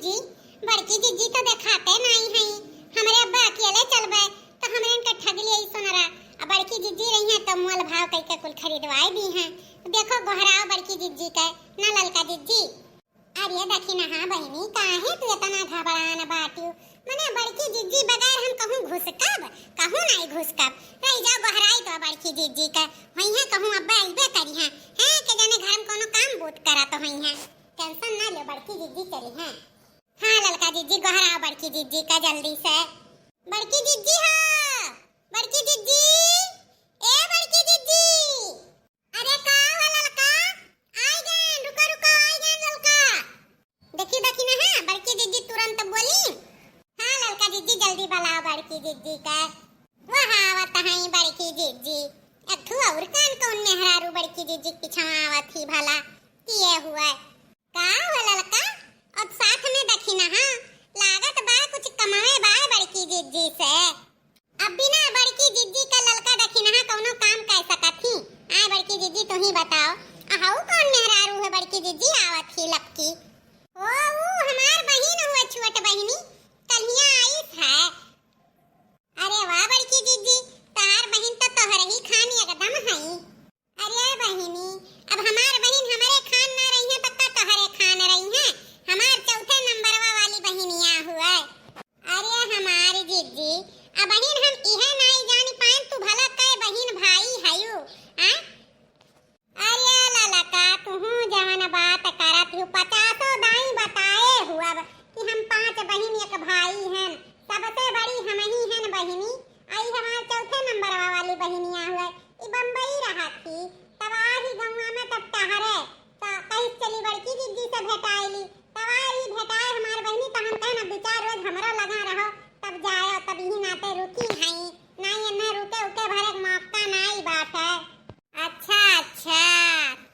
जिज्जी, बड़की जिज्जी तो दिखाते नहीं है। हमारे अब्बा अकेले चलबे तो हमरे इनका ठग लिए सोनरा। अब बड़की जिज्जी रही है तो मोल भाव कई के कुल खरीदवाई दी हैं। देखो गोहराओ बड़की जिज्जी के ना ललका जिज्जी। अरे देखी ना हाँ बहनी काहे तू इतना घबराना बाटू। मने बड़की जिज्जी बगैर हम कहूं घुसकब कहूं नहीं घुसकब। रह जाओ गोहराई तो बड़की जिज्जी के वही है कहूं अब्बा अइबे करी हैं के जाने घर में कोनो काम बूत करा तो वही है। टेंशन ना लो बड़की जिज्जी चली हैं। हाँ ललका जिज्जी गोहराओ बड़की जिज्जी का जल्दी से। बड़की जिज्जी हाँ बड़की जिज्जी ए बड़की जिज्जी। अरे का हो ललका आई गए रुको रुको आई गए ललका। देखी देखी ना है बड़की जिज्जी तुरंत बोली। हाँ ललका जिज्जी जल्दी बुलाओ बड़की जिज्जी का। वह आवत है बड़की जिज्जी। अथु और कौन मेहरारू बड़की जिज्जी पीछे आवत ही भला किए हुआ का हो ललका। अब साथ में देखी ना हाँ लागत बा कुछ कमाए बा बड़की जिज्जी से। अब बिना बड़की जिज्जी का ललका देखी ना कोनो काम कर सकत ही। आ बड़की जिज्जी तू ही बताओ अहाऊ कौन मेहरारू है बड़की जिज्जी आवत ही लपकी। ओ वो हमार बहिन हुआ छोट बहिनी कलिया आई है। अरे वाह बड़की जिज्जी तार बहिन तो तोहरे ही खान एकदम है। अरे बहिनी अब हमार बहिन हमारे खान ना रही है तो का तोहरे खान रही है। हमार चौथे नंबरवा वाली बहिनिया हुआ। अरे हमारी जिज्जी अब बहिन हम इहे नहीं जानी पाए तू भला कै बहिन भाई हयू हां। अरे ललका तू जवन बात करत हूँ 50 दाई बताए हुआ कि हम 5 बहिन एक भाई हैं। सबसे बड़ी हम ही हैं बहिनी। आई हमार चौथे नंबरवा वाली बहिनिया हुआ। ई बम्बई रहा थी तब आही गौवा में तब टहरे तो कहीं चली बड़की जिज्जी से भेटाइली तब आई भेटाए हमार बहिनी तो हम कहना 2-4 रोज हमरा लगा रहो तब जाओ तब ही नाते रुकी हैं नहीं न रुके उके भरे मौका नहीं बात है। अच्छा अच्छा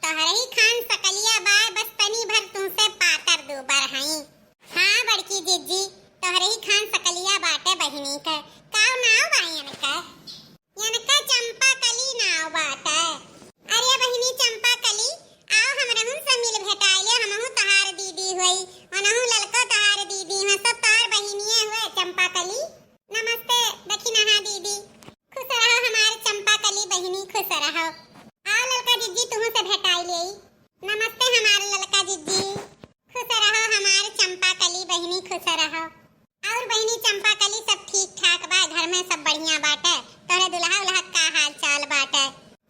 तोहरे ही खान सकलिया बाय बस तनी भर तुमसे पातर दूबर हैं। हाँ बड़की जिज्जी तोहरे ही खान सकलिया बाटे बहिनी के काव नाव बायन का चंपा कली नाव बाटे। अरे बहिनी चंपा कली आओ हमरा हम से मिल भेटाइले हमहु तहार दीदी होई अनहु ललका तहार दीदी है सब तार बहिनिए हुए चंपा कली। नमस्ते देखी ना हाँ दीदी खुश रहो हमारे चंपा कली बहिनी खुश रहो। आओ ललका जिज्जी तुम से भेटाइले। नमस्ते हमारे ललका जिज्जी खुश रहो हमारे चंपा कली बहिनी खुश रहो। और बहिनी चंपा कली सब ठीक ठाक बा घर में सब बढ़िया बाटे। तोरे दुल्हा उल्हा का हाल चाल बाटे।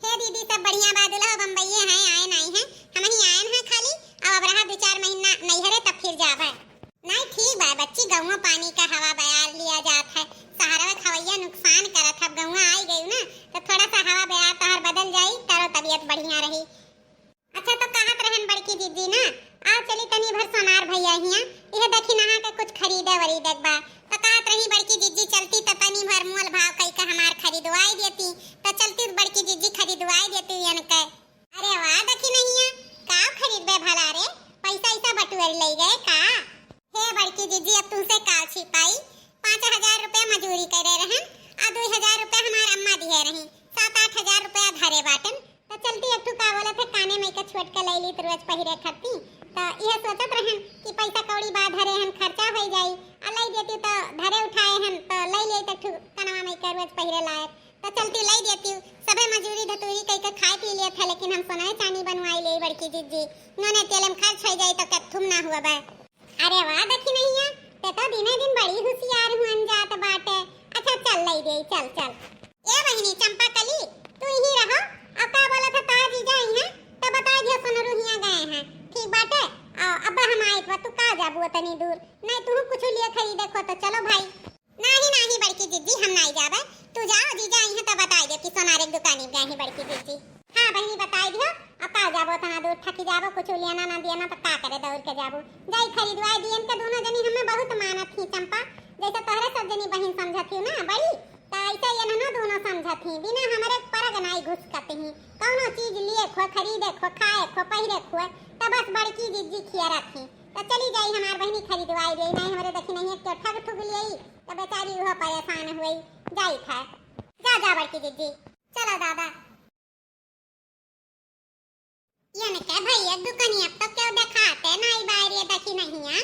हे दीदी सब बढ़िया बा दुल्हा बम्बईए हैं आए नहीं हैं हम ही आए हैं खाली अब रहा 2-4 महीना नहीं हरे तब फिर जावे। नहीं ठीक बा बच्ची गौवा पानी का हवा बयार लिया जात है। सहारा में खवैया नुकसान करत है गौवा आई गई ना तो थोड़ा सा हवा बयार तोहर बदल जाई तारो तबीयत बढ़िया रही। अच्छा तो कहत रहन बड़की जिज्जी ना आओ चली तनी भर सोनार भैया हिया यह देखी नहा के कुछ खरीदे वरीदे बा तो कहत रही बड़की जिज्जी चलती तो तनी भर मोल भाव कई का हमार खरीदवाई देती तो चलती बड़की जिज्जी खरीदवाई देती यन के। अरे वाह देखी नहीं का खरीदबे भला रे पैसा ऐसा बटुर ले गए का। हे बड़की जिज्जी अब तुमसे का छिपाई 5000 रुपया मजूरी करे रहन आ 2000 रुपया हमार अम्मा दिए रही 7-8 हजार रुपया धरे बाटन तो चलती अब तू का बोले थे काने में का छोट के ले ली तो रोज पहिरे खत्ती तो यह सोचत रहन कि पैसा कौड़ी बा धरे हम खर्चा हो जाई आ लई देती तो धरे उठाए हम तो लई ले तो कनवा में का रोज पहिरे लायक तो चलती लई देती सबे मजूरी धतूरी कई के खाए पी लिए थे लेकिन हम सोना चांदी बनवाई ले बड़की जिज्जी नोने तेल में खर्च हो जाई तो कथुम ना हुआ बा। अरे वाह देखी नहीं है तो दिने दिन बड़ी होशियार हुन जात बाटे। अच्छा चल लई दे चल चल। ए बहिनी चंपा कली तू ही रहो अब का बोला था ताजी जाई है तो बता दियो सोनरू हिया गए हैं ठीक बाटे। अब्बा हम आए तो तू का जाबू तनी दूर नहीं तू कुछ लिए खरीदे को तो चलो भाई। नहीं नहीं बड़की जिज्जी हम नहीं जाबे तू जाओ जी जाई है तो बता दे कि सोनार एक दुकान गए हैं बड़की जिज्जी। हां बहिनी बताई दियो अब का जाबो तना दूर थकी जाबो कुछ लेना ना देना तो का करे दौड़ के जाबो जाई खरीदवाई दियन के दोनों जनी हमें बहुत मानत थी चंपा जैसे तोहरे सब जनी बहन समझत थी ना बड़ी तो ऐसे ये ना दोनों समझत थी बिना हमारे परग नहीं घुस करते हैं कौनो चीज लिए खो खरीदे खो खाए खो पहिरे खो तो बस बड़की जिज्जी खिया रखी तो चली जाई हमार बहनी खरीदवाई दे नहीं हमारे देखी नहीं तो ठग ठुग लिए तो बेचारी वो परेशान हुई जाई था जा जा बड़की जिज्जी चलो दादा। ये ने के भैया दुकानिया तो क्यों दिखाते नहीं बाहर ये देखी नहीं है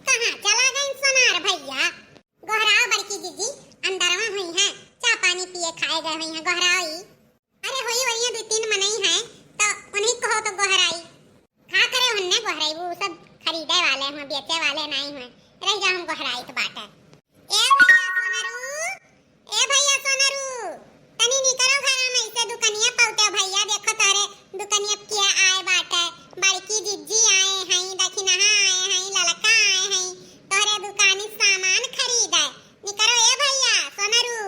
कहाँ चला गई सोनार भैया? गोहराओ बड़की जीजी, अंदरवा हुई है, चा पानी पिए खाए गए हुई है, गोहराई। अरे होई वही दो तीन मनई है तो उन्हीं कहो तो गोहराई। खा करे उन्हें गोहराई, वो सब खरीदे वाले हैं, बेचे वाले नहीं हैं। रह जा हम गोहराई तो बात है। ए भैया सोनारू, तनी निकलो घर में, इसे दुकानिया पहुंचे भैया, देखो तारे दुकानिया किया आए बाटे। बड़की जिज्जी आए हैं, दखिनहा आए हैं, ललका आए हैं, तोरे दुकानी सामान खरीदे। निकलो ए भैया सोनारू।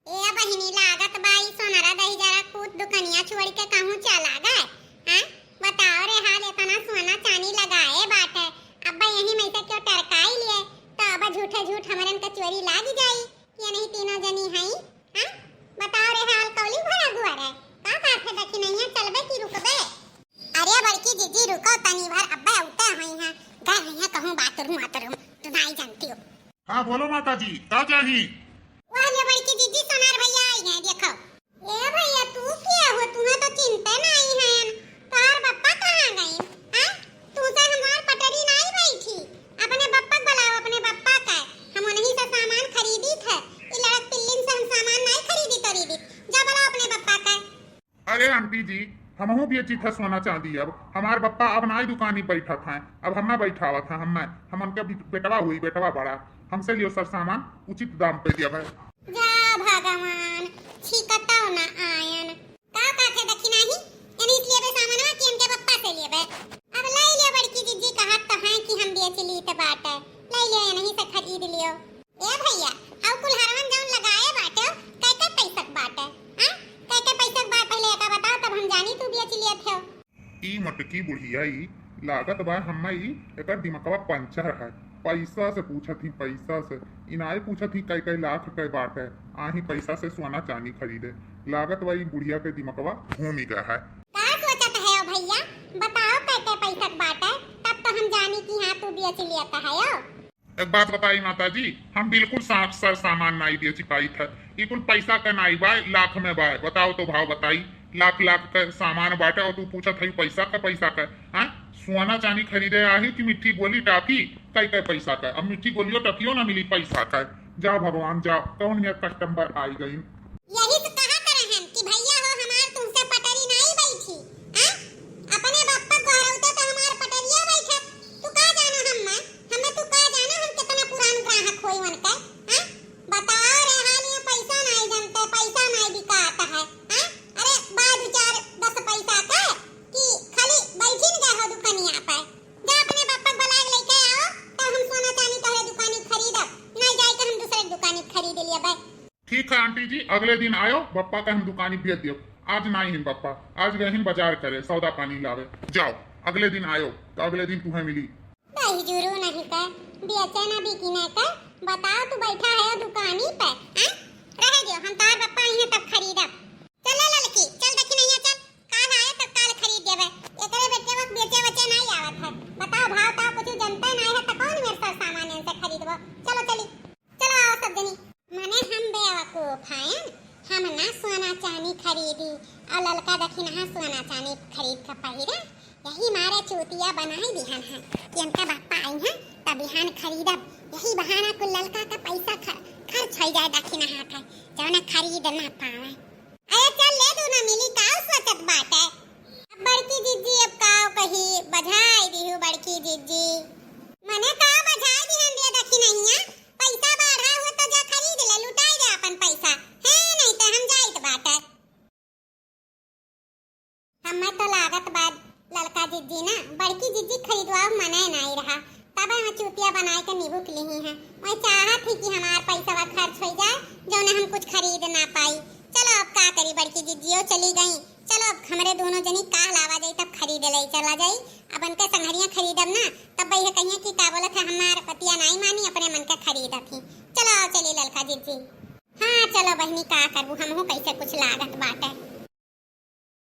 ए बहिनी लागत बाई सोनारा दही जरा कूद दुकानिया छोड़ के कहूं चला गए? हां बताओ रे, हाल इतना सोना चांदी लगाए बाटे, अब्बा यही में से क्यों टरकाई लिए? तो अब झूठे झूठ हमरन का चोरी लाग जाई कि नहीं? तीनों जनी हैं। हां बताओ रे, हाल कौली भरा गुआर है का काथे दखी नहीं है, चलबे की रुकबे? अरे बड़की जीजी रुको तनी भर, अब्बा उठे हुई हैं, गए हुई हैं कहूं बाथरूम तो नहीं जानती हो। हाँ बोलो माता जी, क्या चाहिए? वाले बड़की जीजी सोनार भैया आई हैं, देखो। ए भैया तू क्या हो, तुम्हें तो चिंता नहीं है, तार बप्पा कहां गए? हां तू से हमार पटरी नहीं बैठी, अपने बप्पा बुलाओ, अपने बप्पा का हम उन्हीं से सामान खरीदी थे, ई लड़क पिल्लिन से हम सामान नहीं खरीदी, जा बुलाओ अपने बप्पा का। अरे आंटी जी, हमहू बेची था सोना चांदी, अब हमार बप्पा अब नाई दुकानी बैठा था, अब हमें बैठावा था, हम उनके बेटवा हुई, बेटवा बड़ा, हमसे लियो सर सामान उचित दाम पे दिया भाई। जा भगवान, छिकताओ ना आयन का काथे दखी नहीं, यानी इसलिए बे सामानवा कि इनके बप्पा से लिए बे। अब ले लियो बड़की जीजी, कहत तो है कि हम बेच ली त बात है, ले लियो या नहीं से खरीद लियो। ए भैया औ कुल हरवन जौन लगाए बाटे कैके पैसा बाटे? हां कैके पैसा बात पहले का बताओ, तब हम जानी तू बेच लिए थे। ई मटकी बुढ़िया ई लागत बा हम्मा ई एकर दिमागवा पंचर है, पैसा से पूछा थी, पैसा से इनाय पूछा थी कई कई लाख कई बात है, आही पैसा से सोना चांदी खरीदे, लागत वही बुढ़िया के दिमागवा घूम ही गया है। का सोचत है भैया, बताओ कैके पैसा बात है, तब तो हम जानी कि हां तू बेच लिया था है। एक बात बताई माता जी, हम बिल्कुल साफ सर सामान नहीं बेची पाई था, ये कुल पैसा का नाई बा, लाख में बा, बताओ तो भाव बताई, लाख लाख का सामान बाटे और तू पूछा था पैसा का? हाँ सोना चांदी खरीदे आही कि मिट्टी गोली टाकी कई कई पैसा का? अब मिट्टी गोलियों टकियो ना मिली पैसा का। जाओ भगवान जाओ, कौन ये कस्टमर आई गई? यही तो कहा करे हम कि भैया हो हमार तुमसे पटरी नहीं बैठी, हां अपने बाप्पा गोहरौते तो हमार पटरिया बैठे, तू का जाना हमें तू का जाना हम कितना पुरान ग्राहक होई उनके? हां बताओ रे, हाल ये पैसा नहीं जानते, पैसा नहीं बिकाता है। हां अरे बाद विचार 10 पैसा का कि खाली बैठी न गए हो दुकानिया पे, जा अपने बाप्पा बुला के लेके आओ, तब हम सोना चांदी तोहरे दुकानी खरीदब, नहीं जाए के हम दूसरे दुकानी खरीद लिया बे। ठीक है आंटी जी, अगले दिन आयो, बप्पा का हम दुकानी भेज दियो, आज नहीं है बप्पा, आज गए हैं बाजार करे सौदा पानी लावे, जाओ अगले दिन आयो तो अगले दिन तुम्हें मिली। नहीं जरूर नहीं का बेचे ना बिकने का, बताओ तू बैठा है दुकानी पे, हां रह दियो, हम तार बप्पा आई है तब खरीदब। चल लड़की चल देखी नहीं है, चल काल आए तब काल खरीद देबे, एकरे बेटे वक्त बेचे बच्चे नहीं आवत है, बताओ भाव ता कुछ जनता नहीं है तो कौन मेरे से सामान इनसे खरीदबो? चलो चली चलो आओ सब जनी। माने हम बेवकूफ हैं, हम ना सोना चांदी खरीदी और ललका दखिनहा सोना चांदी खरीद के पहिरे, यही मारे चूतिया बनाई बिहान है कि हमका बाप्पा आई हैं तब बिहान खरीदब, यही बहाना कुल ललका का पैसा खर्च हो जाए दखिनहा का, जो ना खरीद ना पावे। अरे चल ले दू ना मिली, का सोचत बात है? अब बड़की जीजी अब काओ कही बजाई दिहु बड़की जीजी, मने का बजाई दिहन दिया दखिनहिया, पैसा बढ़ा हो तो जा खरीद ले, लुटाई दे अपन पैसा है, नहीं तो हम जाइत बात है। हमें तो लागत बाद ललका जीजी ना बड़की जीजी खरीदवाओ मने नहीं रहा, तब हम चूतिया बनाए के निभुक ली हैं, मैं चाहत थी कि हमार पैसा खर्च हो जाए जो ना हम कुछ खरीद ना पाई। चलो अब का करी, बड़की जीजियो चली गई, चलो अब हमारे दोनों जनी काल आवा जाई तब खरीद ले चला जाई, अब उनके संगरिया खरीदब ना तब भैया कहिए कि का बोलत है हमार पतिया नहीं मानी, अपने मन का खरीदत थी। चलो चली ललका जीजी। हाँ चलो बहनी का करबू, हमहू कैसे कुछ लागत बाटे।